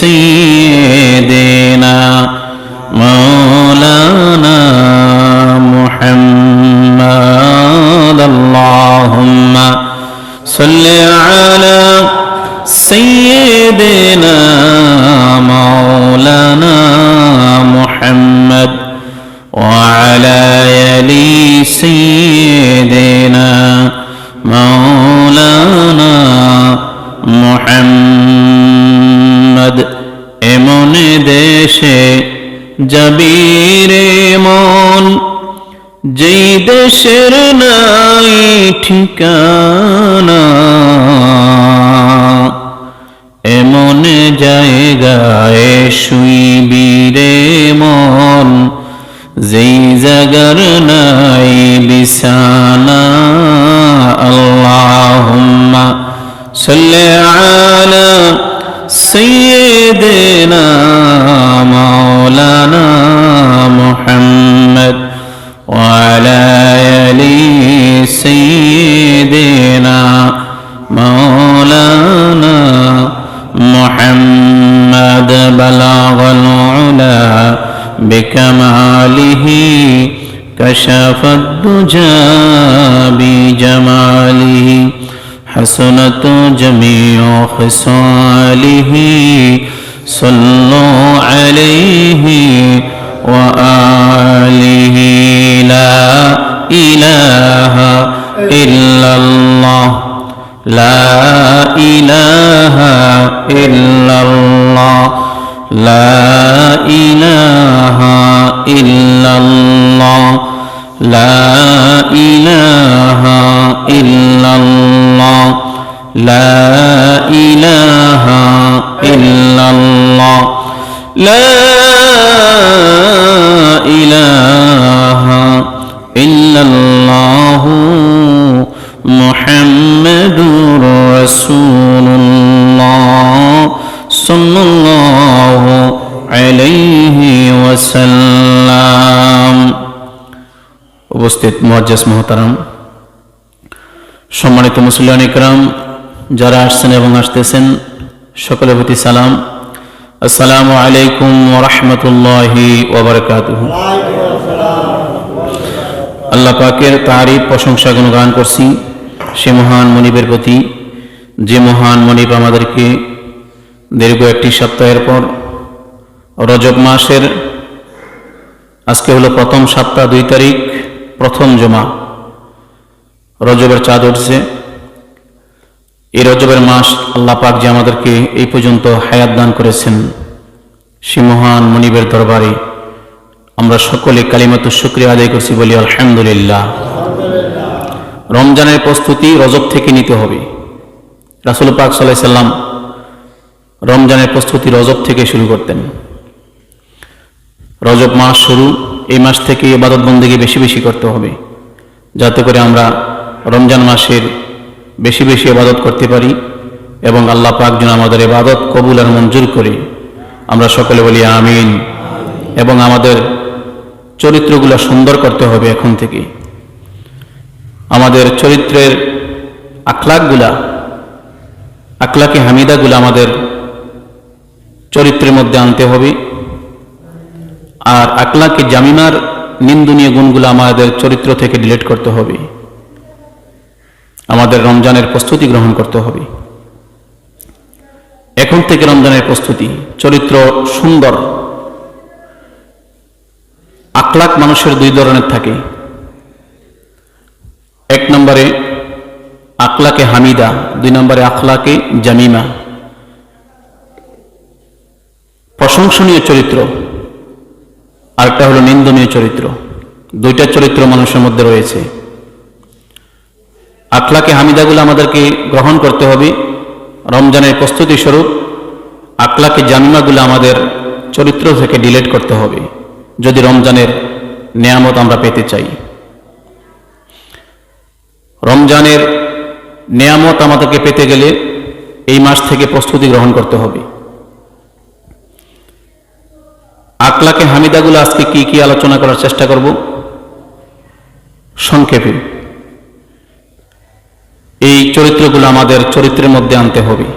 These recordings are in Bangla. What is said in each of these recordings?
سيدنا مولانا محمد اللهم صل على سيدنا مولانا محمد وعلى آل سيدنا مولانا محمد এমন দেশে যাবিরে মন যেই দেশের নাই ঠিকানা এমন জায়গায় শুইবিরে মন যেই জায়গার নাই বিছানা আল্লাহুম্মা সাল্লি আলা সাইয়্যিদিনা মাওলানা মুহাম্মদ ওয়া আলা আলি সাইয়্যিদিনা মাওলানা মুহাম্মদ বালাগাল উলা بكماله كشف الدجى بجماله حسنت جميع خصاله صلوا عليه وآله لا إله إلا الله لا إله إلا الله لا إله إلا الله لا إله إلا الله لا إله إلا الله لا إله إلا الله محمد رسول الله صلى الله عليه وسلم উপস্থিত মুআজ্জাজ মুহতারাম সম্মানিত মুসলিয়ান ইকরাম যারা আসছেন এবং আসতেছেন সকলের প্রতি সালাম আসসালামু আলাইকুম ওয়া রাহমাতুল্লাহি ওয়া বারাকাতুহু আল্লাহ পাকের তারিফ প্রশংসা গুণগান করছি সে মহান মনিবের প্রতি যে মহান মনিব আমাদেরকে দীর্ঘ একটি সপ্তাহের পর রজব মাসের আজকে হলো প্রথম সপ্তাহ 2 তারিখ প্রথম জুমা রজবের চাঁদ উঠছে এই রজবের মাস আল্লাহ পাক যে আমাদেরকে এই পর্যন্ত হায়াত দান করেছেন সে মহান মনিবের দরবারে আমরা সকলে কালিমাতুশ শুকরিয়া আদায় করছি বলি আলহামদুলিল্লাহ। রমজানের প্রস্তুতি রজব থেকে নিতে হবে। রাসূল পাক সাল্লাল্লাহু আলাইহি সাল্লাম রমজানের প্রস্তুতি রজব থেকে শুরু করতেন। রজব মাস শুরু, এই মাস থেকে ইবাদত বন্দেগী বেশি বেশি করতে হবে যাতে করে আমরা রমজান মাসের বেশি বেশি ইবাদত করতে পারি এবং আল্লাহ পাক যেন আমাদের ইবাদত কবুল আর মঞ্জুর করে। আমরা সকলে বলি আমিন। এবং আমাদের চরিত্রগুলো সুন্দর করতে হবে এখন থেকে। আমাদের চরিত্রের আখলাকে হামিদাগুলো আমাদের চরিত্রের মধ্যে আনতে হবে। আর আখলাকে জামিমার নিন্দনীয় গুণগুলো আমাদের চরিত্র থেকে ডিলিট করতে হবে। আমাদের রমজানের প্রস্তুতি গ্রহণ করতে হবে। এখন থেকে রমজানের প্রস্তুতি, চরিত্র সুন্দর। আখলাক মানুষের 2 ধরনের থাকে। 1 নম্বরে আখলাকে হামিদা, 2 নম্বরে আখলাকে জামিমা। প্রশংসনীয় চরিত্র, আরেকটা হলো নিন্দনীয় চরিত্র। 2টা চরিত্র মানুষের মধ্যে রয়েছে। আখলাকে হামিদাগুলো আমাদেরকে গ্রহণ করতে হবে রমজানের প্রস্তুতি স্বরূপ। আখলাকে জামিমাগুলো আমাদের চরিত্র থেকে ডিলিট করতে হবে যদি রমজানের নিয়ামত আমরা পেতে চাই। রমজানের নিয়ামত আমাদেরকে পেতে গেলে এই মাস থেকে প্রস্তুতি গ্রহণ করতে হবে। আখলাকে হামিদাগুলো আজকে কি কি আলোচনা করার চেষ্টা করব সংক্ষেপে। এই চরিত্রগুলো আমাদের চরিত্রের মধ্যে আনতে হবে।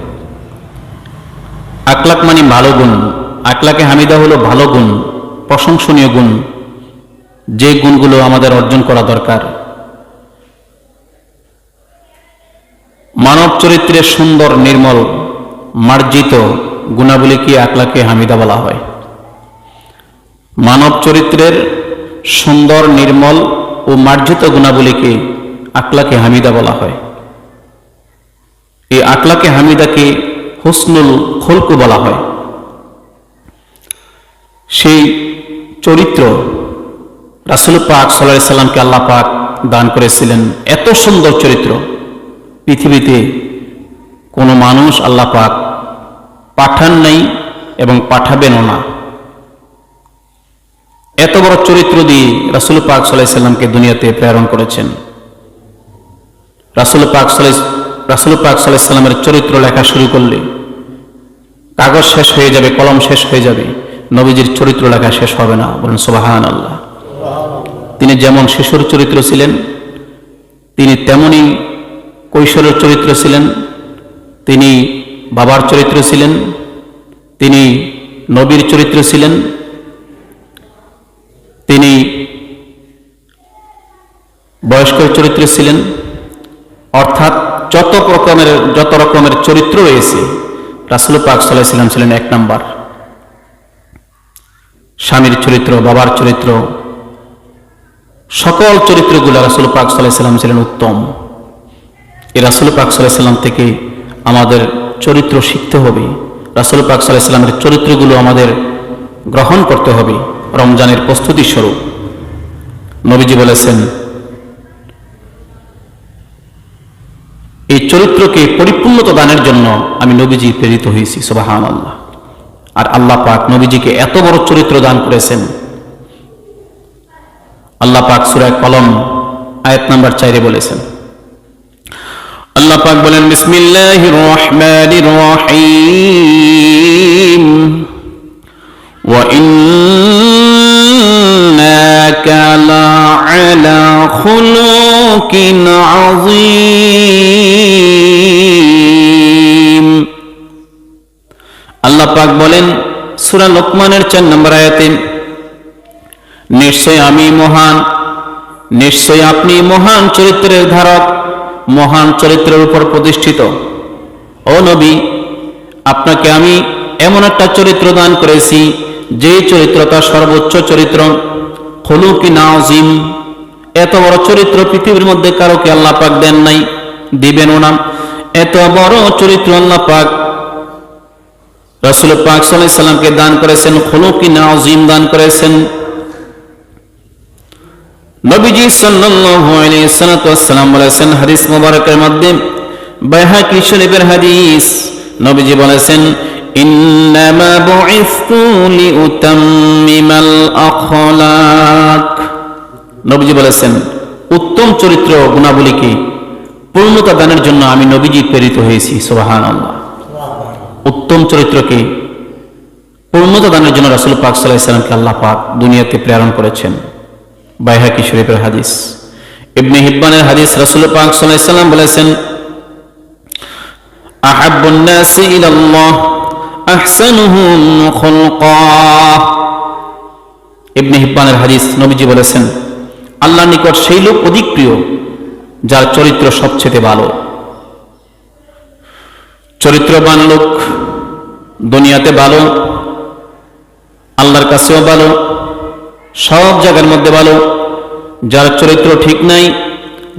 আখলাক মানে ভালো গুণ। আখলাকে হামিদা হলো ভালো গুণ, প্রশংসনীয় গুণ, যে গুণগুলো আমাদের অর্জন করা দরকার। মানব চরিত্রের সুন্দর, নির্মল, মার্জিত গুণাবলীকে আখলাকে হামিদা বলা হয়। মানব চরিত্রের সুন্দর, নির্মল ও মার্জিত গুণাবলীকে আখলাকে হামিদা বলা হয়। এই আখলাকে হামিদাকে হুসনুল খুলক বলা হয়। সেই চরিত্র রাসূল পাক সাল্লাল্লাহু আলাইহি সাল্লামকে আল্লাহ পাক দান করেছিলেন। এত সুন্দর চরিত্র পৃথিবীতে কোনো মানুষ আল্লাহ পাক পাঠান নাই এবং পাঠাবেনও না। এত বড় চরিত্র দিয়ে রাসূল পাক সাল্লাল্লাহু আলাইহি সাল্লামকে দুনিয়াতে প্রেরণ করেছেন। রাসূল পাক সাল্লাল্লাহু আলাইহি সাল্লামের চরিত্র লেখা শুরু করলে কাগজ শেষ হয়ে যাবে, কলম শেষ হয়ে যাবে, নবীজির চরিত্র লেখা শেষ হবে না। বলেন সুবহানাল্লাহ। তিনি যেমন শিশুর চরিত্র ছিলেন, তিনি তেমনি কৈশোরের চরিত্র ছিলেন, তিনি বাবার চরিত্র ছিলেন, তিনি নবীর চরিত্র ছিলেন, তিনি বয়স্কের চরিত্র ছিলেন। অর্থাৎ যত রকমের চরিত্র রয়েছে রাসূল পাক সাল্লাল্লাহু আলাইহি সাল্লাম ছিলেন এক নাম্বার। স্বামীর চরিত্র, বাবার চরিত্র, সকল চরিত্রগুলো রাসূল পাক সাল্লাল্লাহু আলাইহি সাল্লাম ছিলেন উত্তম। এই রাসূল পাক সাল্লাল্লাহু আলাইহি সাল্লাম থেকে আমাদের চরিত্র শিখতে হবে। রাসূল পাক সাল্লাল্লাহু আলাইহি সাল্লামের চরিত্রগুলো আমাদের গ্রহণ করতে হবে রমজানের প্রস্তুতি স্বরূপ। নবীজি বলেছেন, এই চরিত্রকে পরিপূর্ণতা দানের জন্য আমি নবীজি প্রেরিত হয়েছি। সুবহানাল্লাহ। আর আল্লাহ পাক নবীজিকে এত বড় চরিত্র দান করেছেন। আল্লাহ পাক সূরা কলম আয়াত নাম্বার 4 বলেছেন, আল্লাহ পাক বলেন, বিসমিল্লাহির রহমানির রহিম, ওয়া ইন্নাকা লা'আলা খুলুকিন আযীম। আল্লাহ পাক বলেন সূরা লোকমানের 4 নম্বর আয়াতে, নিশ্চয় আমি মহান, নিশ্চয় আপনি মহান চরিত্রের ধারক, মহান চরিত্রের উপর প্রতিষ্ঠিত। ও নবী, আপনাকে আমি এমন একটা চরিত্র দান করেছি যে চরিত্রটা সর্বোচ্চ চরিত্র। খুলুকিন আযীম, এত বড় চরিত্র পৃথিবীর মধ্যে কারোকে আল্লাহ পাক দেন নাই, দিবেনও না। এত বড় চরিত্র আল্লাহ পাক রাসূল পাক সাল্লাল্লাহু আলাইহি সাল্লামকে দান করেছেন, খুলুকিন আযীম দান করেছেন। নবীজি সাল্লাল্লাহু আলাইহি ওয়াসাল্লাম বলেছেন হাদিস মুবারকের মধ্যে, বাইহাকী শরীফের হাদিস, নবীজি বলেছেন, ইন্নামা বুইসতু লিউতাম্মিমাল আখলাক। নবীজি বলেছেন, উত্তম চরিত্র গুণাবলীকে পূর্ণতা দানের জন্য আমি নবীজি প্রেরিত হয়েছি। সুবহানাল্লাহ। উত্তম চরিত্রকে পূর্ণতা দানের জন্য রাসূল পাক সাল্লাল্লাহু আলাইহি সাল্লামকে আল্লাহ পাক দুনিয়াতে প্রেরণ করেছেন। বাইহাকী শরীফের হাদিস। ইবনে হিব্বানের হাদিস, রাসূল পাক সাল্লাল্লাহু আলাইহি সাল্লাম বলেছেন, আহাব্বুন নাসি ইলাল্লাহ আহসানুহুম খুলকা। ইবনে হিব্বানের হাদিস, নবীজি বলেছেন, আল্লাহর নিকট সেই লোক অধিক প্রিয় যার চরিত্র সবচেয়ে ভালো। চরিত্রবান লোক দুনিয়াতে ভালো, আল্লাহর কাছেও ভালো, সব জায়গার মধ্যে ভালো। যার চরিত্র ঠিক নাই,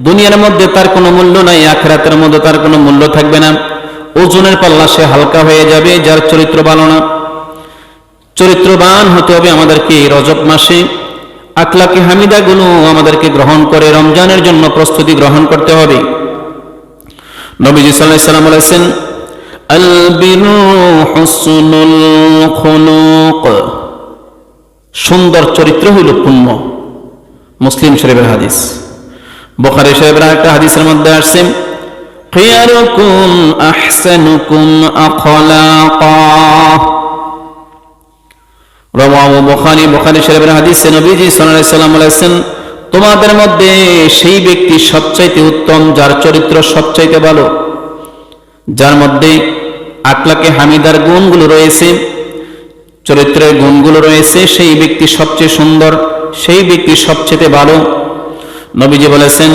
দুনিয়ার মধ্যে তার কোনো মূল্য নাই, আখিরাতের মধ্যে তার কোনো মূল্য থাকবে না। ওজনের পাল্লা সে হালকা হয়ে যাবে যার চরিত্র ভালো না। চরিত্রবান হতে হবে আমাদেরকে। রজব মাসে আখলাকে হামিদা গুলো আমাদেরকে গ্রহণ করে রমজানের জন্য প্রস্তুতি গ্রহণ করতে হবে। নবীজি সাল্লাল্লাহু আলাইহি সাল্লাম বলেছেন, আল বিরু হুসনুল খুলুক, সুন্দর চরিত্র হইল পুণ্য। মুসলিম শরীফের হাদিস। বুখারী শরীফের একটা হাদিসের মধ্যে আসছে, খিয়ারুকুম আহসানুকুম আখলাকা। রাওয়াহু বুখারী। বুখারী শরীফের হাদিসে নবীজি সাল্লাল্লাহু আলাইহি সাল্লাম বলেছেন, তোমাদের মধ্যে সেই ব্যক্তি সবচাইতে উত্তম যার চরিত্র সবচাইতে ভালো, যার মধ্যে আখলাকে হামিদার গুণগুলো রয়েছে, চরিত্রের গুণগুলো রয়েছে, সেই ব্যক্তি সবচেয়ে সুন্দর, সেই ব্যক্তি সবচেয়ে ভালো। নবীজি বলেছেন,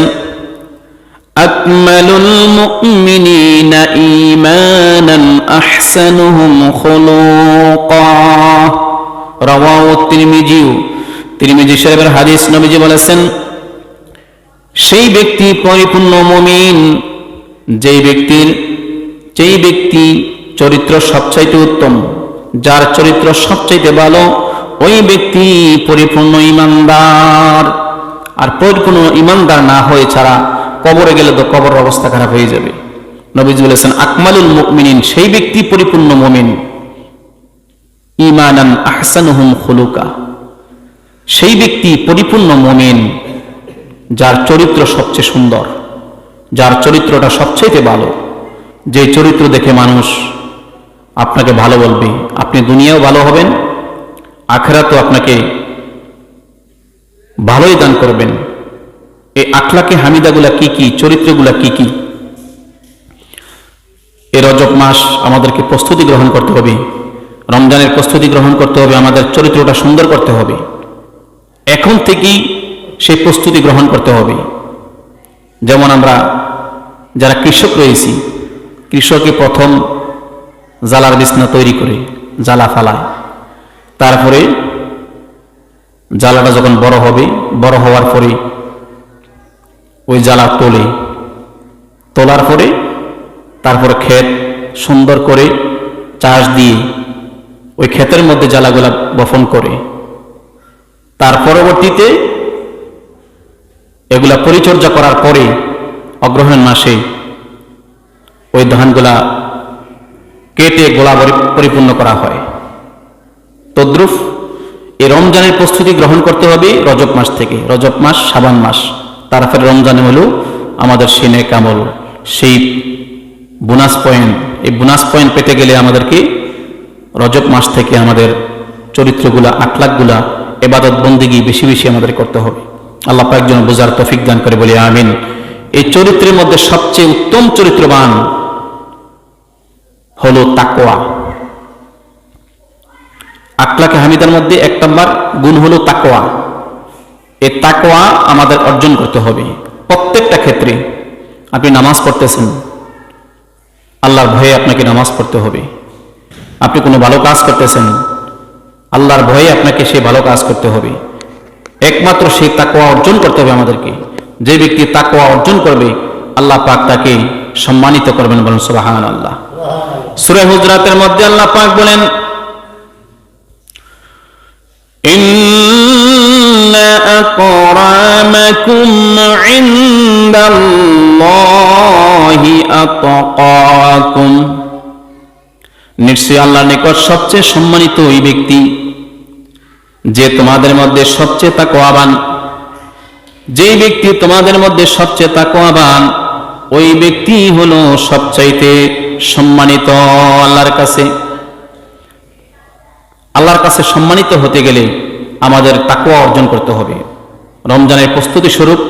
আকমালুল মুমিনিনা ঈমানান আহসানুহুম খুলুকা, রাওয়াহু তিরমিজি শরীফের হাদিস। নবীজি বলেছেন, সেই ব্যক্তি পরিপূর্ণ মুমিন যেই ব্যক্তি চরিত্র সবচাইতে উত্তম, যার চরিত্র সবচাইতে ভালো, ওই ব্যক্তি পরিপূর্ণ ঈমানদার। আর পরিপূর্ণ ঈমানদার না হয়ে ছাড়া কবরে গেলে তো কবর অবস্থা খারাপ হয়ে যাবে। নবীজি বলেছেন, আকমালুল মুমিনিন, সেই ব্যক্তি পরিপূর্ণ মুমিন, ঈমানান আহসানুহুম খুলুকা, সেই ব্যক্তি পরিপূর্ণ মুমিন যার চরিত্র সবচেয়ে সুন্দর, যার চরিত্রটা সবচেয়ে ভালো, যে চরিত্র দেখে মানুষ আপনাকে ভালো বলবে, আপনি দুনিয়াও ভালো হবেন, আখিরাতেও আপনাকে ভালোই দান করবেন। এই আখলাকে হামিদাগুলা কি কি, চরিত্রগুলা কি কি? এই রজব মাস আমাদেরকে প্রস্তুতি গ্রহণ করতে হবে, রমজানের প্রস্তুতি গ্রহণ করতে হবে, আমাদের চরিত্রটা সুন্দর করতে হবে। এখন থেকেই সেই প্রস্তুতি গ্রহণ করতে হবে। যেমন আমরা যারা কৃষক রয়েছি, কৃষকে প্রথম জালার বিছনা তৈরি করে জালা ফালায়, তারপরে জালাটা যখন বড় হবে, বড় হওয়ার পরে ওই জালা তোলার পরে তারপরে ক্ষেত সুন্দর করে চাষ দিয়ে ওই ক্ষেতের মধ্যে জালাগুলা বপন করে, তার পরবর্তীতে এগুলা পরিচর্যা করার পরে অগ্রহায়ণ মাসে ওই ধানগুলা কেটে গোলা পরিপূর্ণ করা হয়। তদ্রুপ এই রমজানের প্রস্তুতি গ্রহণ করতে হবে রজব মাস থেকে। রজব মাস, শাবান মাস, তারপরে রমজানে হলো আমাদের সিনে কামল, সেই বোনাস পয়েন্ট। এই বোনাস পয়েন্ট পেতে গেলে আমাদেরকে রজব মাস থেকে আমাদের চরিত্রগুলা, আখলাকগুলা, ইবাদত বন্দেগী বেশি বেশি আমাদের করতে হবে। আল্লাহ পাক যেন বোঝার তৌফিক দান করে, বলি আমিন। এই চরিত্রের মধ্যে সবচেয়ে উত্তম চরিত্রবান হলো তাকওয়া। আখলাকে হামিদার মধ্যে এক নম্বর গুণ হলো তাকওয়া। এই তাকওয়া আমাদের অর্জন করতে হবে প্রত্যেকটা ক্ষেত্রে। আপনি নামাজ পড়তেছেন, আল্লাহর ভয়ে আপনাকে নামাজ পড়তে হবে। আপনি কোনো ভালো কাজ করতেছেন, আল্লাহর ভয়ে আপনাকে সেই ভালো কাজ করতে হবে। একমাত্র সেই তাকওয়া অর্জন করতে হবে আমাদেরকে। যে ব্যক্তি তাকওয়া অর্জন করবে, আল্লাহ পাক তাকে সম্মানিত করবেন। বলেন সুবহানাল্লাহ। সূরা হুজরাতের মধ্যে আল্লাহ পাক বলেন, ইন্না আকরামাকুম ইনদাল্লাহি আতকাকুম, নিশ্চয়ই আল্লাহর নিকট সবচেয়ে সম্মানিত ওই ব্যক্তি যে তোমাদের মধ্যে সবচেয়ে তাকওয়াবান। যেই ব্যক্তি তোমাদের মধ্যে সবচেয়ে তাকওয়াবান, ওই ব্যক্তি হলো সবচাইতে সম্মানিত আল্লাহর কাছে। আল্লাহর কাছে সম্মানিত হতে গেলে আমাদের তাকওয়া অর্জন করতে হবে। রমজানের প্রস্তুতি স্বরূপ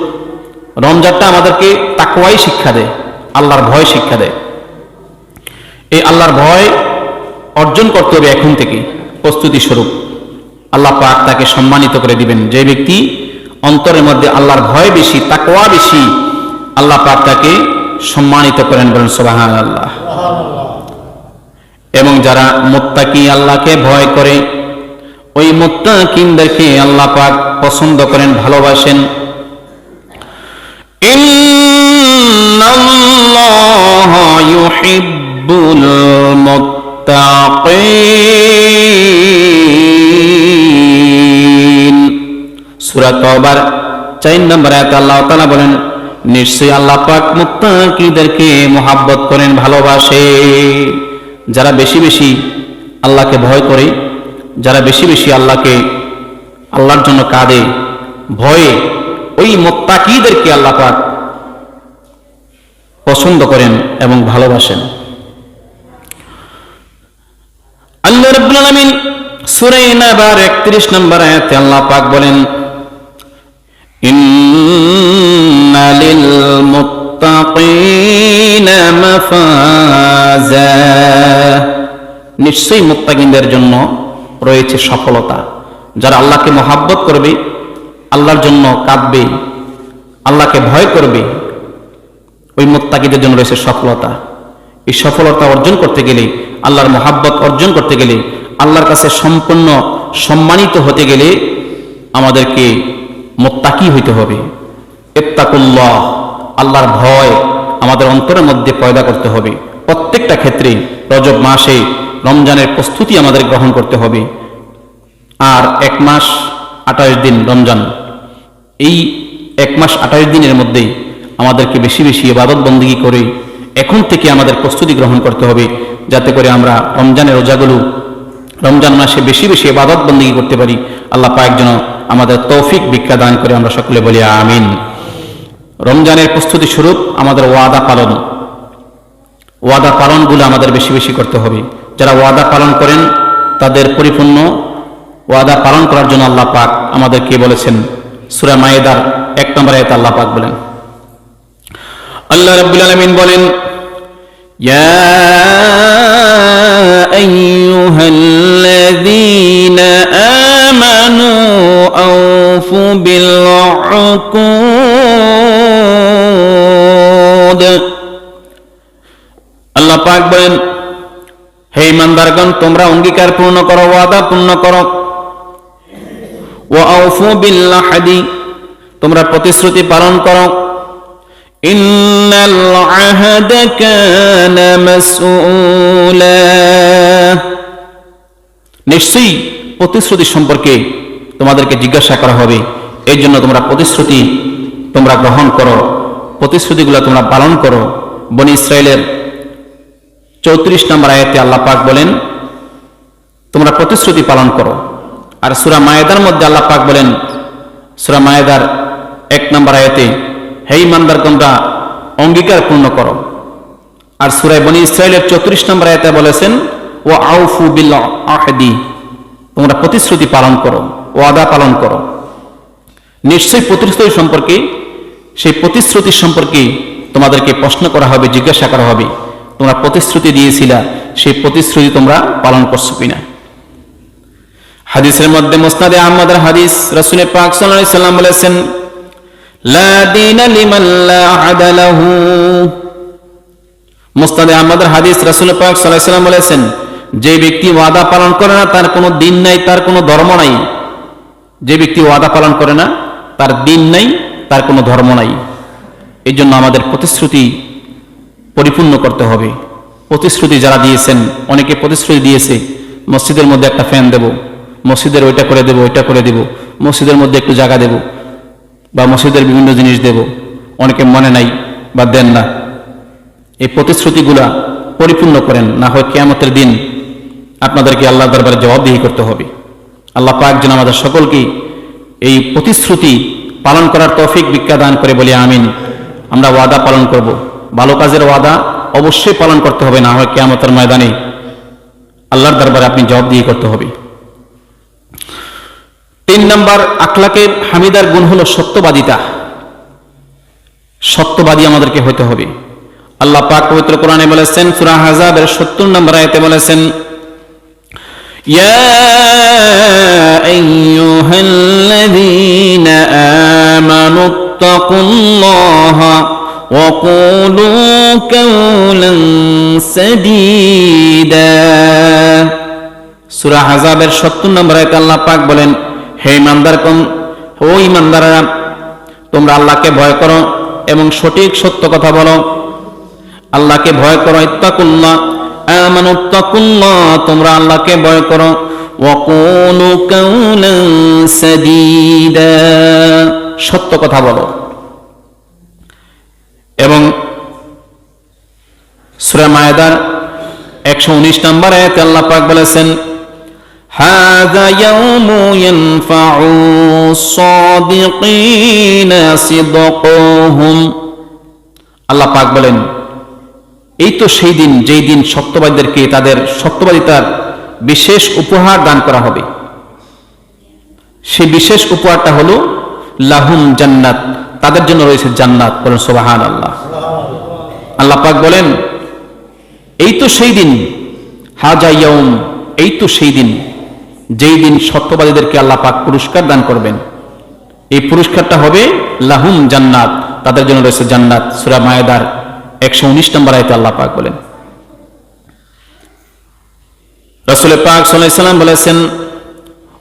রমজানটা আমাদেরকে তাকওয়াই শিক্ষা দেয়, আল্লাহর ভয় শিক্ষা দেয়। এই আল্লাহর ভয় অর্জন করতে হবে এখন থেকে প্রস্তুতি স্বরূপ। আল্লাহ পাক তাকে সম্মানিত করে দিবেন। যে ব্যক্তি অন্তরের মধ্যে আল্লাহর ভয় বেশি, তাকওয়া বেশি, আল্লাহ পাক তাকে সম্মানিত করেন। বলেন সুবহানাল্লাহ। এবং যারা মুত্তাকি, আল্লাহকে ভয় করে, ওই মুত্তাকিনদেরকে আল্লাহ পাক পছন্দ করেন, ভালোবাসেন। ইন্নাল্লাহা ইউহিব্বুল মুত্তাকিন। সূরা তাওবার 4 নম্বর আয়াতে আল্লাহ তাআলা বলেন, নিশ্চয়ই আল্লাহ পাক মুত্তাকিদেরকে মহব্বত করেন, ভালোবাসে। যারা বেশি বেশি আল্লাহকে ভয় করে, যারা বেশি বেশি আল্লাহর জন্য কাঁদে, ভয়ে, ওই মুত্তাকিদেরকে আল্লাহ পাক পছন্দ করেন এবং ভালোবাসেন। আল্লাহ রাব্বুল আলামিন সূরা নাবার 31 নম্বর আয়াতে আল্লাহ পাক বলেন, ইন্না লিল মুত্তাকিনা মাফাজা। নিশ্চয়ই মুত্তাকিনদের জন্য রয়েছে সফলতা। যারা আল্লাহকে মহাব্বত করবে, আল্লাহর জন্য কাঁদবে, আল্লাহকে ভয় করবে, ওই মুত্তাকিদের জন্য রয়েছে সফলতা। এই সফলতা অর্জন করতে গেলে, আল্লাহর মহাব্বত অর্জন করতে গেলে, আল্লাহর কাছে সম্পূর্ণ সম্মানিত হতে গেলে আমাদেরকে মুত্তাকি হইতে হবে। ইত্তাকুল্লাহ, আল্লাহর ভয় আমাদের অন্তরের মধ্যে পয়দা করতে হবে। প্রত্যেকটা ক্ষেত্রে রজব মাসে রমজানের প্রস্তুতি আমাদের গ্রহণ করতে হবে। আর 1 মাস 28 দিন রমজান, এই 1 মাস 28 দিনের মধ্যে আমাদেরকে বেশি বেশি ইবাদত বন্দেগী করে এখন থেকে আমাদের প্রস্তুতি গ্রহণ করতে হবে, যাতে করে আমরা রমজানের রোজাগুলো রমজান মাসে বেশি বেশি ইবাদত বন্দেগী করতে পারি। আল্লাহ পাক যেন আমাদের তৌফিক ভিক্ষা দান করে, আমরা সকলে বলি আমিন। রমজানের প্রস্তুতি স্বরূপ আমাদের ওয়াদা পালনগুলো আমাদের বেশি বেশি করতে হবে। যারা ওয়াদা পালন করেন তাদের পরিপূর্ণ ওয়াদা পালন করার জন্য আল্লাহ পাক আমাদেরকে বলেছেন। সূরা মায়েদার 1 নম্বর আয়াতে আল্লাহ পাক বলেন, আল্লাহ রাব্বুল আলামিন বলেন, ইয়া আইয়ুহাল্লাযীনা আমানু আওফু বিল উকুদ। আল্লাহ পাক বলেন, হে ঈমানদারগণ, তোমরা অঙ্গীকার পূর্ণ করো, ওয়াদা পূর্ণ করো। ওয়া আওফু বিল আহদি, তোমরা প্রতিশ্রুতি পালন করো। ইন্নাল আহদা কানা মাসউলা, নিশ্চয়ই প্রতিশ্রুতি সম্পর্কে তোমাদেরকে জিজ্ঞাসা করা হবে। এই জন্য তোমরা প্রতিশ্রুতি তোমরা গ্রহণ করো, প্রতিশ্রুতিগুলো তোমরা পালন করো। বনী ইসরাইলের 34 নম্বর আয়াতে আল্লাহ পাক বলেন, তোমরা প্রতিশ্রুতি পালন করো। আর সূরা মায়েদার মধ্যে আল্লাহ পাক বলেন, সূরা মায়েদার 1 নম্বর আয়াতে, হে ঈমানদার, তোমরা অঙ্গীকার পূর্ণ করো। আর সূরা বনী ইসরাইলের 34 নম্বর আয়াতে বলেছেন, ওয়া আউফু বিল আহদি, তোমরা প্রতিশ্রুতি পালন করো, ওয়াদা পালন করো। নিশ্চয়ই প্রতিশ্রুতি সম্পর্কে, সেই প্রতিশ্রুতির সম্পর্কে তোমাদেরকে প্রশ্ন করা হবে, জিজ্ঞাসা করা হবে, তোমরা প্রতিশ্রুতি দিয়েছিলা, সেই প্রতিশ্রুতি তোমরা পালন করছো কিনা। হাদিসের মধ্যে মুসনাদে আহমদের হাদিস, রাসূল পাক সাল্লাল্লাহু আলাইহি সাল্লাম বলেছেন, লা দীনা লিমান লা আহদা লাহু। মুসনাদে আহমদের হাদিস, রাসূল পাক সাল্লাল্লাহু আলাইহি সাল্লাম বলেছেন, যে ব্যক্তি ওয়াদা পালন করে না তার কোনো দিন নাই, তার কোনো ধর্ম নাই। যে ব্যক্তি ওয়াদা পালন করে না তার দিন নাই, তার কোনো ধর্ম নাই। এই জন্য আমাদের প্রতিশ্রুতি পরিপূর্ণ করতে হবে। প্রতিশ্রুতি যারা দিয়েছেন, অনেকে প্রতিশ্রুতি দিয়েছে, মসজিদের মধ্যে একটা ফ্যান দেব, মসজিদের ওইটা করে দেব, ওইটা করে দেব, মসজিদের মধ্যে একটু জায়গা দেব, বা মসজিদের বিভিন্ন জিনিস দেব, অনেকে মনে নাই বা দেন না। এই প্রতিশ্রুতিগুলা পরিপূর্ণ করেন, না হয় কিয়ামতের দিন আপনাদেরকে আল্লাহর দরবারে জবাবদিহি করতে হবে। আল্লাহ পাক যেন আমাদের সকলকে এই প্রতিশ্রুতি পালন করার তৌফিক ভিক্ষা দান করে, বলি আমিন। আমরা ওয়াদা পালন করব, ভালো কাজের ওয়াদা অবশ্যই পালন করতে হবে, না হয় কিয়ামতের ময়দানে আল্লাহর দরবারে আপনি জবাবদিহি করতে হবে। 3 নম্বর আখলাকে হামিদার গুণ হলো সত্যবাদিতা। সত্যবাদী আমাদেরকে হতে হবে। আল্লাহ পাক পবিত্র কোরআনে বলেছেন, সূরা আহজাবের 70 নম্বর আয়াতে বলেছেন, ইয়া আইয়ুহাল্লাযীনা আমানুত্তাকুল্লাহা ওয়া কুলু কাওলান সাদীদা। সূরা আহজাবের 70 নম্বর আয়াতে আল্লাহ পাক বলেন, হে ঈমানদারগণ, ও ঈমানদাররা, তোমরা আল্লাহকে ভয় করো এবং সঠিক সত্য কথা বলো। আল্লাহকে ভয় করো, ইত্তাকুল্লাহ, আমানুত্তাকুল্লাহ, তোমরা আল্লাহকে ভয় করো। ওয়া কুলু কাওলান সাদীদা, সত্য কথা বলো। এবং সূরা মায়েদার 119 নম্বর আয়াতে আল্লাহ পাক বলেছেন, হাযা ইয়াউমু ইয়ানফাউ সাদিকিনা সিদকুহুম। আল্লাহ পাক বলেন, এই তো সেই দিন, যেই দিন সত্যবাদীদেরকে তাদের সত্যবাদিতার বিশেষ উপহার দান করা হবে। সেই বিশেষ উপহারটা হলো লাহুম জান্নাত, তাদের জন্য রয়েছে জান্নাত। বলেন সুবহানাল্লাহ। আল্লাহ পাক বলেন, এই তো সেই দিন, হাজা ইয়াউম, এই তো সেই দিন যেই দিন সত্যবাদীদেরকে আল্লাহ পাক পুরস্কার দান করবেন। এই পুরস্কারটা হবে লাহুম জান্নাত, তাদের জন্য রয়েছে জান্নাত। সূরা মায়েদার 119 নম্বর আয়াতে আল্লাহ পাক বলেন। রাসূল পাক সাল্লাল্লাহু আলাইহি সাল্লাম বলেছেন,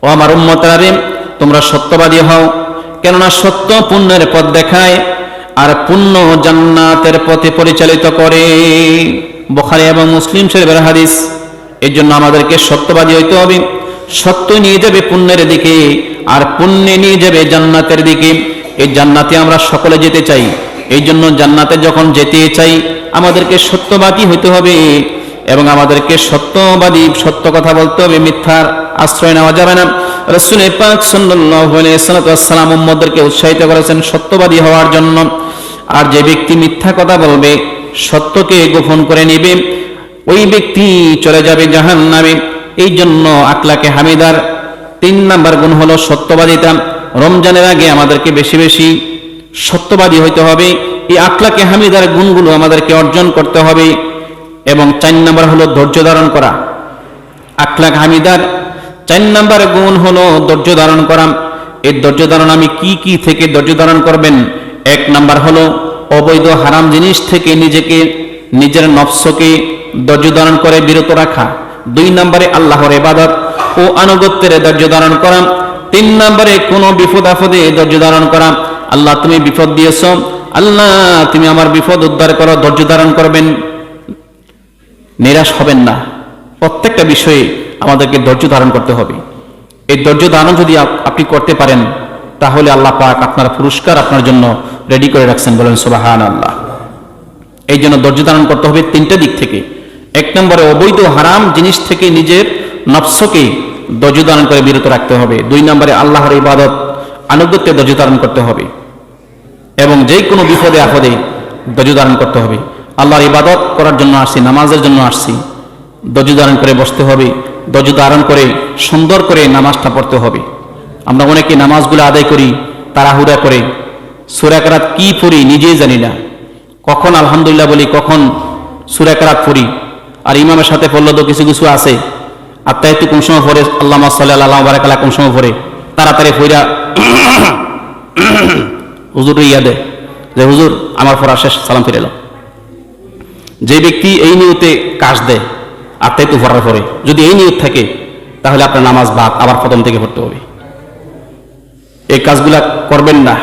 ও আমার উম্মতরা, তোমরা সত্যবাদী হও, কেননা সত্য পুণ্যের পথ দেখায় আর পুণ্য জান্নাতের পথে পরিচালিত করে। বুখারী এবং মুসলিম শরীফের হাদিস। এই জন্য আমাদেরকে সত্যবাদী হইতে হবে। সত্য নিয়ে যাবে পুণ্যের দিকে, আর পুণ্যে নিয়ে যাবে জান্নাতের দিকে। এই জান্নাতে আমরা সকলে যেতে চাই। এই জন্য জান্নাতে যখন যেতে চাই আমাদেরকে সত্যবাদী হইতে হবে এবং আমাদেরকে সত্যবাদী, সত্য কথা বলতে হবে, মিথ্যার আশ্রয় নেওয়া যাবে না। রাসূল পাক সাল্লাল্লাহু আলাইহি ওয়াসাল্লাম উম্মতদেরকে উৎসাহিত করেছেন সত্যবাদী হওয়ার জন্য। আর যে ব্যক্তি মিথ্যা কথা বলবে, সত্যকে গোপন করে নেবে, ওই ব্যক্তি চলে যাবে জাহান্নামে। এই জন্য আখলাকে হামিদার 3 নাম্বার গুণ হলো সত্যবাদিতা। রমজানের আগে আমাদেরকে বেশি বেশি সত্যবাদী হইতে হবে। এই আখলাকে হামিদার গুণগুলো আমাদেরকে অর্জন করতে হবে। এবং 4 নাম্বার হলো ধৈর্য ধারণ করা। আখলাক হামিদার 4 নাম্বার গুণ হলো ধৈর্য ধারণ করা। এই ধৈর্য ধারণ আমি কি কি থেকে ধৈর্য ধারণ করবেন? 1 নাম্বার হলো অবৈধ হারাম জিনিস থেকে নিজের নফসকে ধৈর্য ধারণ করে বিরত রাখা। 2 নম্বরে আল্লাহর ইবাদত ও আনুগত্যের ধৈর্য ধারণ করা। 3 নম্বরে কোন বিপদ আপদে ধৈর্য ধারণ করা। আল্লাহ তুমি বিপদ দিয়েছ, আল্লাহ তুমি আমার বিপদ উদ্ধার করো, ধৈর্য ধারণ করবেন, নিরাশ হবেন না। প্রত্যেকটা বিষয়ে আমাদেরকে ধৈর্য ধারণ করতে হবে। এই ধৈর্য ধারণ যদি আপনি করতে পারেন, তাহলে আল্লাহ পাক আপনার পুরস্কার আপনার জন্য রেডি করে রাখছেন। বলেন সুবহানাল্লাহ। এই জন্য ধৈর্য ধারণ করতে হবে 3টা দিক থেকে। 1 নম্বরে অবৈধ হারাম জিনিস থেকে নিজের নফসকে ধৈর্য ধারণ করে বিরত রাখতে হবে। 2 নম্বরে আল্লাহর ইবাদত আনুগত্যে ধৈর্য ধারণ করতে হবে এবং যে কোনো বিপদে আপদে ধৈর্য ধারণ করতে হবে। আল্লাহর ইবাদত করার জন্য আসছি, নামাজের জন্য আসছি, ধৈর্য ধারণ করে বসতে হবে, ধৈর্য ধারণ করে সুন্দর করে নামাজটা পড়তে হবে। আমরা অনেকে নামাজগুলো আদায় করি তাড়াহুড়া করে, সূরা কেরাত কি পড়ি নিজেই জানি না, কখন আলহামদুলিল্লাহ বলি, কখন সূরা কেরাত পড়ি। আর ইমামের সাথে পড়লে তো কিছু কিছু আছে, আত্মায়াতু কোন সময় পড়ে, আল্লাহুম্মা সাল্লি আলা বারাকাল্লাহ কোন সময় পড়ে, তাড়াতাড়ি পড়া হুজুর ইয়া দেয় যে হুজুর আমার পড়া শেষ, সালাম ফিরে এলো। যে ব্যক্তি এই নিয়তে কাজ দেয় আত্মায়াতু পড়ার পরে, যদি এই নিয়ত থাকে তাহলে আপনার নামাজ বাদ, আবার প্রথম থেকে পড়তে হবে। এই কাজগুলা করবেন না।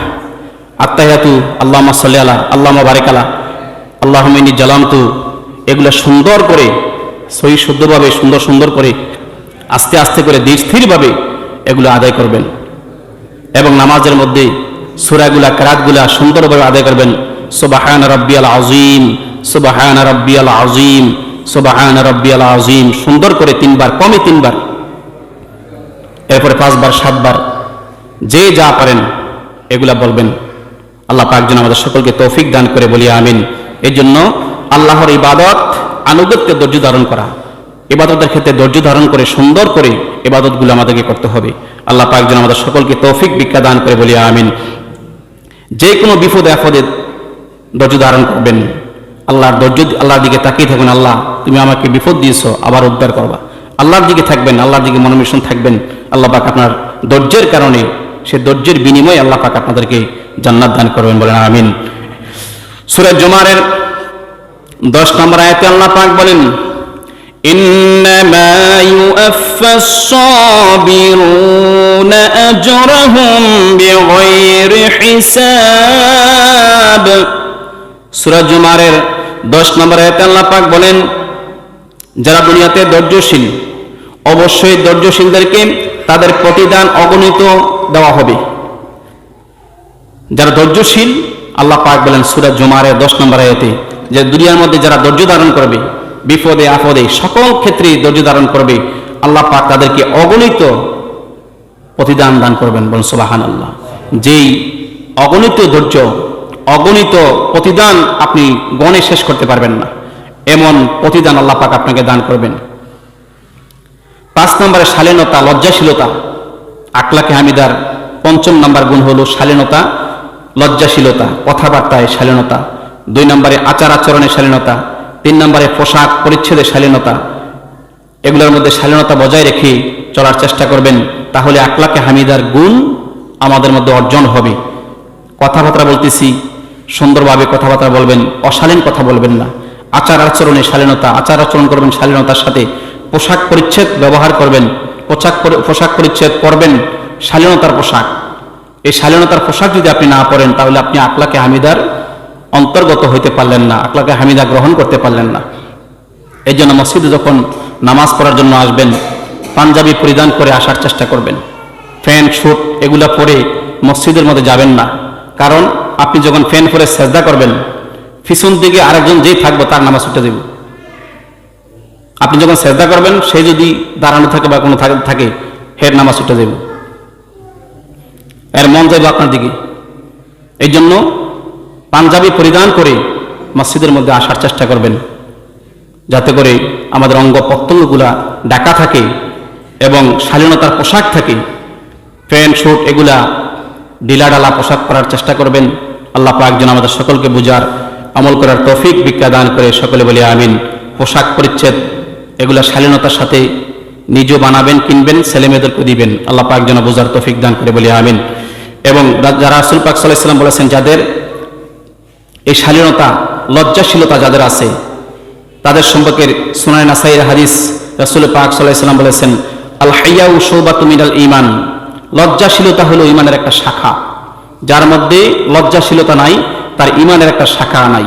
আত্তাহিয়াতু, আল্লাহুম্মা সাল্লি আলা, আল্লাহুম্মা বারিক আলা, আল্লাহুম্মা ইন্নী জালামতু, এগুলা সুন্দর করে সহি শুদ্ধভাবে সুন্দর করে আস্তে আস্তে করে ধীর স্থিরভাবে এগুলো আদায় করবেন। এবং নামাজের মধ্যে সূরাগুলা কেরাতগুলা সুন্দরভাবে আদায় করবেন। সুবহানা রাব্বিয়াল আযীম, সুবহানা রাব্বিয়াল আযীম, সুবহানা রাব্বিয়াল আযীম, সুন্দর করে 3 বার, কমে 3 বার, এরপরে 5 বার 7 বার, যে যা পারেন এগুলা বলবেন। আল্লাহ পাক যেন আমাদের সকলকে তৌফিক দান করে, বলি আমিন। এই জন্য আল্লাহর ইবাদত আনুগত্যে ধৈর্য ধারণ করা, ইবাদতের ক্ষেত্রে ধৈর্য ধারণ করে সুন্দর করে ইবাদতগুলো আমাদেরকে করতে হবে। আল্লাহ পাক যেন আমাদের সকলকে তৌফিক ভিক্ষা দান করে, বলি আমিন। যে কোনো বিপদে আপদে ধৈর্য ধারণ করবেন। আল্লাহর দিকে তাকিয়ে থাকবেন, আল্লাহ তুমি আমাকে বিপদ দিয়েছো, আবার উদ্ধার করবা। আল্লাহর দিকে থাকবেন, আল্লাহর দিকে মনোনিবেশন থাকবেন। আল্লাহ পাক আপনার ধৈর্যের কারণে, সে ধৈর্যের বিনিময়ে আল্লাহ পাক আপনাদেরকে জান্নাত দান করবেন, বলেন আমিন। সূরা জুমারের 10 নম্বর আয়াতে আল্লাহ পাক বলেন, ইন্নামা ইউআফফাস সাবিরুনা আজরাহুম বিগাইরি হিসাব। সূরা জুমারের 10 নম্বর আয়াতে আল্লাহ পাক বলেন, যারা দুনিয়াতে ধৈর্যশীল, অবশ্যই ধৈর্যশীলদেরকে তাদের প্রতিদান অগণিত দেওয়া হবে। যারা ধৈর্যশীল, আল্লাহ পাক বলেন সূরা জুমারের 10 নম্বর আয়াতে, যে দুনিয়ার মধ্যে যারা ধৈর্য ধারণ করবে, বিপদে আপদে সকল ক্ষেত্রে ধৈর্য ধারণ করবে, আল্লাহ পাক তাদেরকে অগণিত প্রতিদান দান করবেন, বলেন সুবহানাল্লাহ। যেই অগণিত ধৈর্য, অগণিত প্রতিদান আপনি গণে শেষ করতে পারবেন না, এমন প্রতিদান আল্লাহ পাক আপনাকে দান করবেন। 5 নম্বরে শালীনতা, লজ্জাশীলতা। আখলাকে হামিদার 5ম নম্বর গুণ হলো শালীনতা, লজ্জাশীলতা, কথাবার্তায় শালীনতা। 2 নম্বরে আচার আচরণে শালীনতা। 3 নম্বরে পোশাক পরিচ্ছদে শালীনতা। এগুলোর মধ্যে শালীনতা বজায় রেখে চলার চেষ্টা করবেন, তাহলে আখলাকে হামিদার গুণ আমাদের মধ্যে অর্জন হবে। কথাবার্তা বলতেছি, সুন্দরভাবে কথাবার্তা বলবেন, অশালীন কথা বলবেন না। আচার আচরণে শালীনতা, আচার আচরণ করবেন শালীনতার সাথে। পোশাক পরিচ্ছদ ব্যবহার করবেন, পোশাক পরিচ্ছদ পরবেন শালীনতার পোশাক। এই শালীনতার পোশাক যদি আপনি না পরেন, তাহলে আপনি আখলাকে হামিদার অন্তর্গত হইতে পারলেন না, আখলাকে হামিদা গ্রহণ করতে পারলেন না। এই জন্য মসজিদে যখন নামাজ পড়ার জন্য আসবেন, পাঞ্জাবি পরিধান করে আসার চেষ্টা করবেন। প্যান্ট শুট এগুলা পরে মসজিদের মধ্যে যাবেন না, কারণ আপনি যখন প্যান্ট পরে সেজদা করবেন, পিছন দিকে আরেকজন যেই থাকবে তার নামাজ ছুটে দেবে। আপনি যখন সেজদা করবেন, সে যদি দাঁড়ানো থাকে বা কোনো থাকে, হের নামাজ ছুটে দেবে, এর মন যাবে আপনার দিকে। এই জন্য পাঞ্জাবি পরিধান করে মসজিদের মধ্যে আসার চেষ্টা করবেন, যাতে করে আমাদের অঙ্গ প্রত্যঙ্গগুলা ঢাকা থাকে এবং শালীনতার পোশাক থাকে। প্যান্ট শুট এগুলা ঢিলাঢালা পোশাক পরার চেষ্টা করবেন। আল্লাহ পাক যেন আমাদের সকলকে বুঝার, আমল করার তৌফিক ভিক্ষা দান করে। সকলে বলি আমিন। পোশাক পরিচ্ছদ এগুলা শালীনতার সাথে নিজেও বানাবেন, কিনবেন, ছেলে মেয়েদেরকে দিবেন। আল্লাহ পাক যেন বুঝার তৌফিক দান করে, বলি আমিন। এবং যারা রাসূল পাক সাল্লাল্লাহু আলাইহি ওয়াসাল্লাম বলেছেন, যাদের এই শালীনতা, লজ্জাশীলতা যাদের আছে, তাদের সম্পর্কে সুনানে নাসাইর হাদিস, রাসূল পাক সাল্লাল্লাহু আলাইহি ওয়াসাল্লাম বলেছেন, আল হায়াউ শুবাতু মিনাল ঈমান। লজ্জাশীলতা হলো ঈমানের একটা শাখা। যার মধ্যে লজ্জাশীলতা নাই, তার ঈমানের একটা শাখা নাই।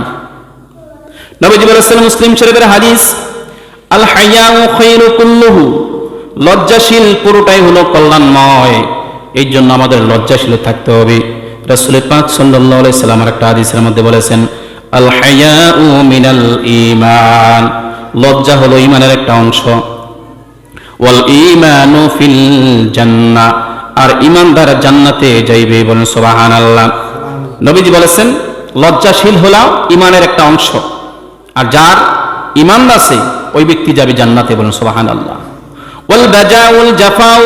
নবীজি বলেছেন, মুসলিম শরীফের হাদিস, আল হায়াউ খায়রু কুল্লুহু। লজ্জাশীল পুরোটাই হলো কল্যাণময়। এই জন্য আমাদের লজ্জাশীল থাকতে হবে। রাসূল পাক সাল্লাল্লাহু আলাইহি ওয়াসাল্লাম একটা হাদিসের মধ্যে বলেছেন, আল হায়াউ মিনাল ঈমান। লজ্জা হলো ঈমানের একটা অংশ। ওয়াল ঈমানু ফিল জান্নাহ। আর ঈমানদার জান্নাতে যাইবে, বলেন সুবহানাল্লাহ। নবীজি বলেছেন, লজ্জাশীল হলো ঈমানের একটা অংশ, আর যার ঈমান আছে ওই ব্যক্তি যাবে জান্নাতে, বলেন সুবহানাল্লাহ। ওয়াল বাজাউল জাফাউ।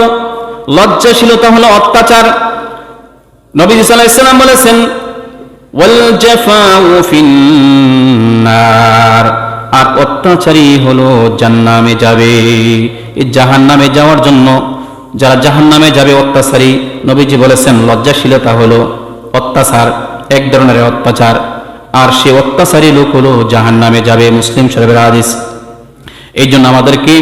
লজ্জাশীলতা হলো অত্যাচার। নবী সাল্লাল্লাহু আলাইহি ওয়াসাল্লাম বলেছেন, ওয়াল জাফাউ ফিন্নার। আর অত্যাচারী হলো জাহান্নামে যাবে। এই জাহান্নামে যাওয়ার জন্য যারা জাহান্নামে যাবে অত্যাচারী, নবীজি বলেছেন লজ্জাশীলতা হলো অত্যাচার, এক ধরনের অত্যাচার, আর সে অত্যাচারী লোক হলো জাহান্নামে যাবে। মুসলিম শরীফের হাদিস। এই জন্য আমাদেরকে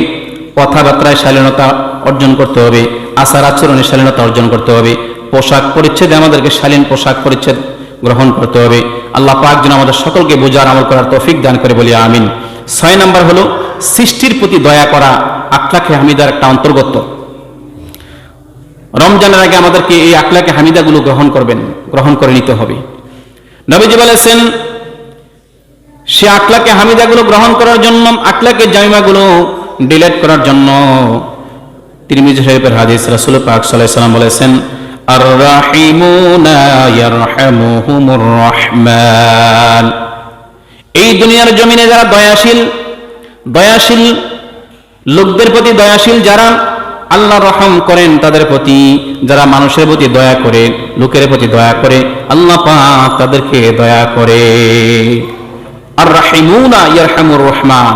কথাবার্তায় শালীনতা অর্জন করতে হবে, আচার আচরণে শালীনতা অর্জন করতে হবে, পোশাক পরিচ্ছদে আমাদেরকে শালীন পোশাক পরিচ্ছদ গ্রহণ করতে হবে। আল্লাহ পাক যেন আমাদের সকলকে বোঝার, আমল করার তৌফিক দান করে, বলি আমিন। 6 নাম্বার হলো সৃষ্টির প্রতি দয়া করা আখলাকে হামিদার একটা অন্তর্গত। রমজানের আগে আমাদেরকে এই আখলাকে হামিদাগুলো গ্রহণ করে নিতে হবে। নবীজি বলেছেন, সে আখলাকে হামিদাগুলো গ্রহণ করার জন্য, আখলাকে জামিমাগুলো ডিলিট করার জন্য, তিরমিজি শরীফের হাদিস, রাসূল পাক সাল্লাল্লাহু আলাইহি ওয়াসাল্লাম বলেছেন, আর রাহিমুনা ইয়ারহামুহুমুর রহমান। এই দুনিয়ার জমিনে যারা দয়াশীল লোকদের প্রতি দয়াশীল, যারা আল্লাহ রহম করেন তাদের প্রতি, যারা মানুষের প্রতি দয়া করে, লোকের প্রতি দয়া করে, আল্লাহ পাক তাদেরকে দয়া করে। আর রাহিমুনা ইয়ারহামুর রহমান।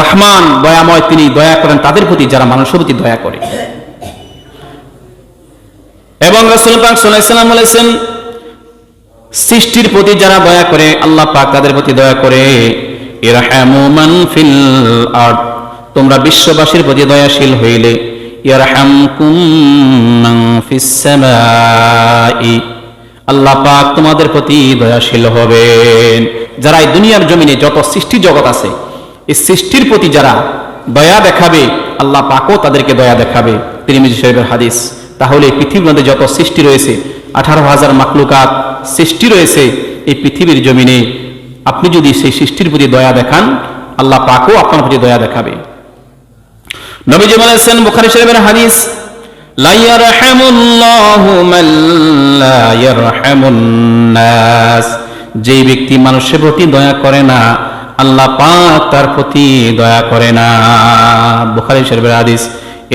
রহমান দয়াময়, তিনি দয়া করেন তাদের প্রতি যারা মানুষের প্রতি দয়া করে। এবং রাসূল পাক সাল্লাল্লাহু আলাইহি ওয়াসাল্লাম বলেছেন, সৃষ্টির প্রতি যারা দয়া করে, আল্লাহ পাক তাদের প্রতি দয়া করে। ইরহামু মান ফিল আরদ। তোমরা বিশ্ববাসীর প্রতি দয়াশীল হইলে, ইয়ারহামকুম মান ফিস সামাই। আল্লাহ পাক তোমাদের প্রতি দয়াশীল হবেন। যারা এই দুনিয়ার জমিনে যত সৃষ্টি জগৎ আছে, এই সৃষ্টির প্রতি যারা দয়া দেখাবে, আল্লাহ পাকও তাদেরকে দয়া দেখাবে। তিরমিজি শরীফের হাদিস। তাহলে এই পৃথিবীর মধ্যে যত সৃষ্টি রয়েছে, 18,000 মাখলুকাত সৃষ্টি রয়েছে এই পৃথিবীর জমিনে, আপনি যদি সেই সৃষ্টির প্রতি দয়া দেখান, আল্লাহ পাকও আপনার প্রতি দয়া দেখাবে। নবীজি বলেছেন, বুখারী শরীফের হাদিস, লা ইয়ারহামুল্লাহু মান লা ইয়ারহামুন নাস। যে ব্যক্তি মানুষের প্রতি দয়া করে না, আল্লাহ পাক তার প্রতি দয়া করে না। বুখারী শরীফের হাদিস।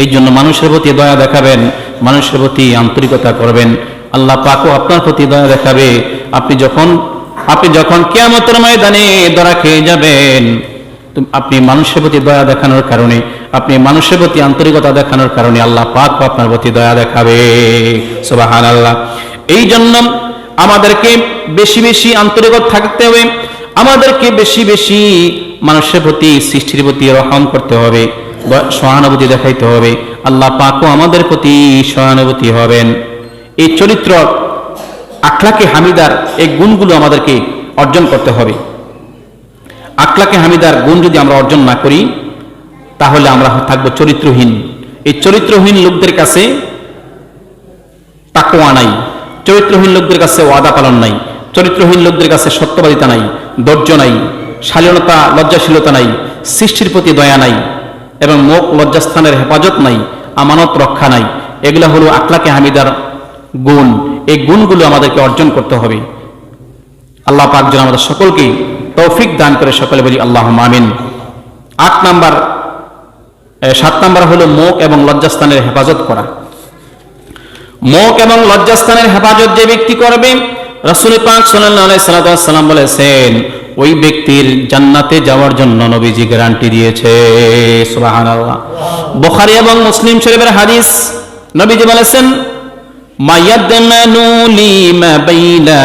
এই জন্য মানুষের প্রতি দয়া দেখাবেন, মানুষের প্রতি আন্তরিকতা করবেন, আল্লাহ পাকও আপনার প্রতি দয়া দেখাবে। আপনি যখন কিয়ামতের ময়দানে ধরা খেয়ে যাবেন, আপনি মানুষের প্রতি দয়া দেখানোর কারণে, আপনি মানুষের প্রতি আন্তরিকতা দেখানোর কারণে আল্লাহ পাক আপনার প্রতি দয়া দেখাবে। সুবহানাল্লাহ। এই জন্য আমাদেরকে বেশি বেশি আন্তরিকতা থাকতে হবে, আমাদেরকে বেশি বেশি মানুষের প্রতি, সৃষ্টির প্রতি রহম করতে হবে, সহানুভূতি দেখাইতে হবে। আল্লাহ পাকও আমাদের প্রতি সহানুভূতি হবেন। এই চরিত্র আখলাকে হামিদার এই গুণগুলো আমাদেরকে অর্জন করতে হবে। আখলাকে হামিদার গুণ যদি আমরা অর্জন না করি তাহলে আমরা থাকবো চরিত্রহীন। এই চরিত্রহীন লোকদের কাছে তাকওয়া নাই, চরিত্রহীন লোকদের কাছে ওয়াদা পালন নাই, চরিত্রহীন লোকদের কাছে সত্যবাদিতা নাই, ধৈর্য নাই, শালীনতা লজ্জাশীলতা নাই, সৃষ্টির প্রতি দয়া নাই, এবং মুখ লজ্জাস্থানের হেফাজত নাই, আমানত রক্ষা নাই। এগুলো হলো আখলাকে হামিদার গুণ। এই গুণগুলো আমাদেরকে অর্জন করতে হবে। আল্লাহ পাক যেন আমাদের সকলকে তৌফিক দান করে, সকলে বলি আল্লাহুম্মা আমিন। 7 নাম্বার হলো মুখ এবং লজ্জাস্থানের হেফাজত করা। মুখ এবং লজ্জাস্থানের হেফাজত যে ব্যক্তি করবে, রাসূল পাক সাল্লাল্লাহু আলাইহি সাল্লাম বলেছেন ওই ব্যক্তির জান্নাতে যাওয়ার জন্য নবীজি গ্যারান্টি দিয়েছে। সুবহানাল্লাহ। বুখারী এবং মুসলিম শরীফের হাদিস, নবীজি বলেছেন মায়াদমানু লিমা বাইনা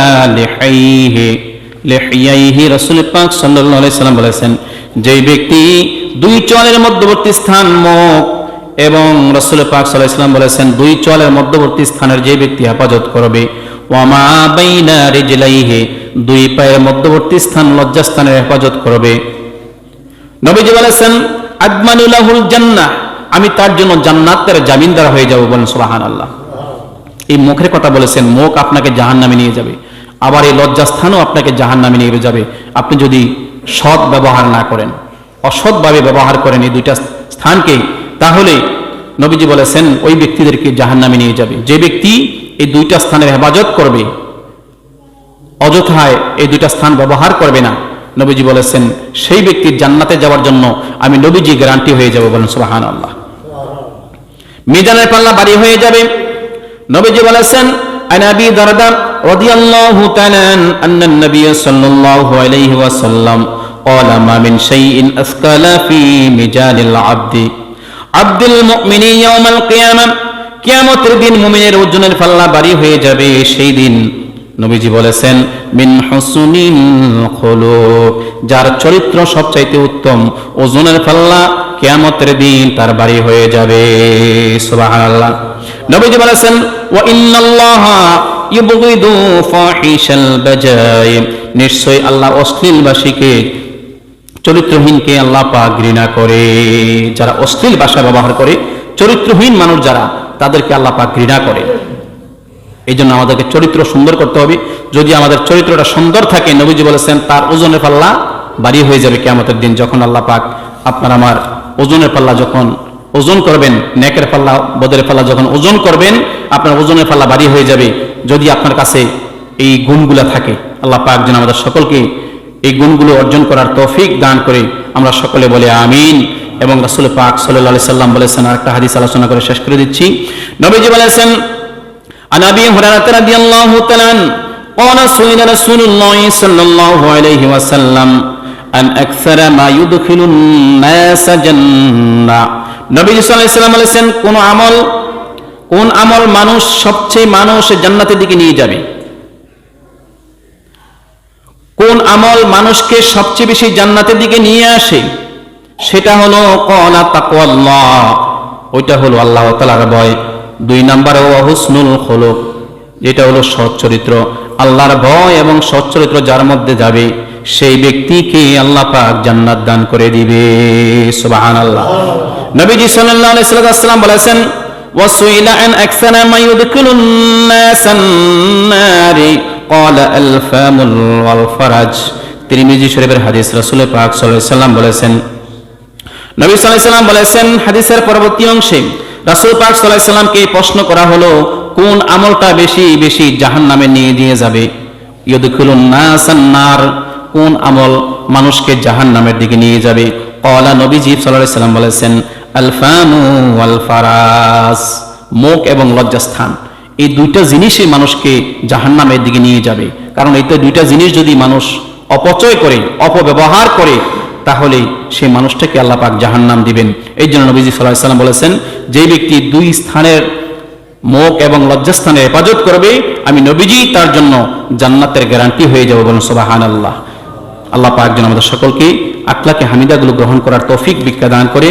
লিহিয়াইহি। রাসূল পাক সাল্লাল্লাহু আলাইহি সাল্লাম বলেছেন যেই ব্যক্তি দুই চোয়ালের মধ্যবর্তী স্থান মুখ, এবং রাসূল পাক সাল্লাল্লাহু আলাইহি সাল্লাম বলেছেন দুই চোয়ালের মধ্যবর্তী স্থানের যে ব্যক্তি হেফাজত করবে, ওয়ামা বাইনা রিজলাইহি, দুই পায়ের মধ্যবর্তী স্থান লজ্জাস্থানের হেফাজত করবে, নবীজি বলেছেন আদমানু লাহুল জান্নাহ, আমি তার জন্য জান্নাতের জামিনদার হয়ে যাব। বলেন সুবহানাল্লাহ। এই মুখের কথা বলেছেন, মুখ আপনাকে জাহান্নামে নিয়ে যাবে, আবার এই লজ্জাস্থানও আপনাকে জাহান্নামে নিয়ে যাবে আপনি যদি সৎ ব্যবহার না করেন, অসৎভাবে ব্যবহার করেন এই দুইটা স্থানকে, তাহলে নবীজি বলেছেন ওই ব্যক্তিদেরকে জাহান্নামে নিয়ে যাবে। যে ব্যক্তি এই দুইটা স্থানের হেফাজত করবে, অযথায় এই দুইটা স্থান ব্যবহার করবে না, নবীজি বলেছেন সেই ব্যক্তির জান্নাতে যাওয়ার জন্য আমি নবীজি গ্যারান্টি হয়ে যাব। বলেন সুবহানাল্লাহ। মিজানের পাল্লা ভারী হয়ে যাবে। নবীজি বলেছেন আন আবি দারদা রাদিয়াল্লাহু তাআলা আন্না নবী সাল্লাল্লাহু আলাইহি ওয়াসাল্লাম قال ما من شيء أثقل في ميزان عبد المؤمن يوم القيامة। কিয়ামতের দিন মুমিনের ওজনের পাল্লা ভারী হয়ে যাবে। সেই দিন নবীজি বলেছেন মিন হুসনিল খুলুক, যার চরিত্র সবচাইতে উত্তম, ওজনের পাল্লা কিয়ামতের দিন তার ভারী হয়ে যাবে। সুবহানাল্লাহ। নবীজি বলেছেন ওয়া ইন্নাল্লাহা ইউবগিদু ফাহিশাল বাজাই, নিশ্চয় আল্লাহ অশ্লীলবাসীকে, চরিত্রহীনকে আল্লাহ পাক ঘৃণা করে। যারা অশ্লীল ভাষা ব্যবহার করে, চরিত্রহীন মানুষ যারা, তাদেরকে আল্লাহ পাক ঘৃণা করে। এই জন্য আমাদেরকে চরিত্র সুন্দর করতে হবে। যদি আমাদের চরিত্রটা সুন্দর থাকে, নবীজি বলেছেন তার ওজনের পাল্লা ভারী হয়ে যাবে কিয়ামতের দিন। যখন আল্লাহ পাক আপনার আমার ওজনের পাল্লা যখন ওজন করবেন, নেকের পাল্লা বদের পাল্লা যখন ওজন করবেন, আপনার ওজনের পাল্লা ভারী হয়ে যাবে যদি আপনার কাছে এই গুণগুলো থাকে। আল্লাহ পাক যেন আমাদের সকলকে এই গুণগুলো অর্জন করার তৌফিক দান করে। আমরা সকলে বলে আমিন। এবং রাসূল পাক সাল্লাল্লাহু আলাইহি সাল্লাম বলেছেন, আরেকটা হাদিস আলোচনা করে শেষ করে দিচ্ছি। নবীজি বলেছেন আন আবি হুরায়রা রাদিয়াল্লাহু তাআলা قال سئل رسول الله صلى الله عليه وسلم أن أكثر ما يدخل الناس جنة। নবী সাল্লাল্লাহু আলাইহি সাল্লাম বলেছেন কোন আমল মানুষ সবচেয়ে মানুষ জান্নাতের দিকে নিয়ে যাবে, কোন আমল মানুষকে সবচেয়ে বেশি জান্নাতের দিকে নিয়ে আসে, সেটা হলো ক্বালা তাকওয়াল্লাহ, ওইটা হলো আল্লাহ তাআলার ভয়। 2 নম্বরে ওয়া হুসনুল খুলুক, যেটা হলো সৎ চরিত্র। আল্লাহর ভয় এবং সৎ চরিত্র যার মধ্যে যাবে, সেই ব্যক্তিকে আল্লাহ পাক জান্নাত দান করে দিবে। সুবহানাল্লাহ। নবীজি সাল্লাল্লাহু আলাইহি ওয়াসাল্লাম বলেছেন ওয়াসুইলা আন আকসারা মা ইউদখিলুন নাসান নারি ক্বালা আল ফামুল ওয়াল ফারাজ। তিরমিজি শরীফের হাদিস। রাসূল পাক সাল্লাল্লাহু আলাইহি ওয়াসাল্লাম বলেছেন, নবী সাল্লাল্লাহু আলাইহি ওয়াসাল্লাম বলেছেন হাদিসের পরবর্তী অংশে রাসূল পাক সাল্লাল্লাহু আলাইহি ওয়াসাল্লামকে প্রশ্ন করা হলো কোন আমলটা বেশি বেশি জাহান্নামে নিয়ে দিয়ে যাবে। ইউদখিলুন নাসান নার, কোন আমল মানুষকে জাহান্নামের দিকে নিয়ে যাবে। ক্বালা, নবীজি সাল্লাল্লাহু আলাইহি ওয়াসাল্লাম বলেছেন আল ফামু ওয়াল ফারাস, মুখ এবং লজ্জাস্থান। এই দুইটা জিনিসই মানুষকে জাহান্নামের দিকে নিয়ে যাবে। কারণ এই দুইটা জিনিস যদি মানুষ অপচয় করে, অপব্যবহার করে, তাহলে সেই মানুষটাকে আল্লাহ পাক জাহান্নাম দিবেন। এই জন্য নবীজি সাল্লাল্লাহু আলাইহি ওয়াসাল্লাম বলেছেন, যে ব্যক্তি দুই স্থানের মুখ এবং লজ্জাস্থানের হেফাজত করবে, আমি নবীজি তার জন্য জান্নাতের গ্যারান্টি হয়ে যাব। বলুন সুবহানাল্লাহ। আল্লাহ পাক যেন আমাদের সকলকে আখলাকে হামিদাগুলো গ্রহণ করার তৌফিক ভিক্ষা দান করে।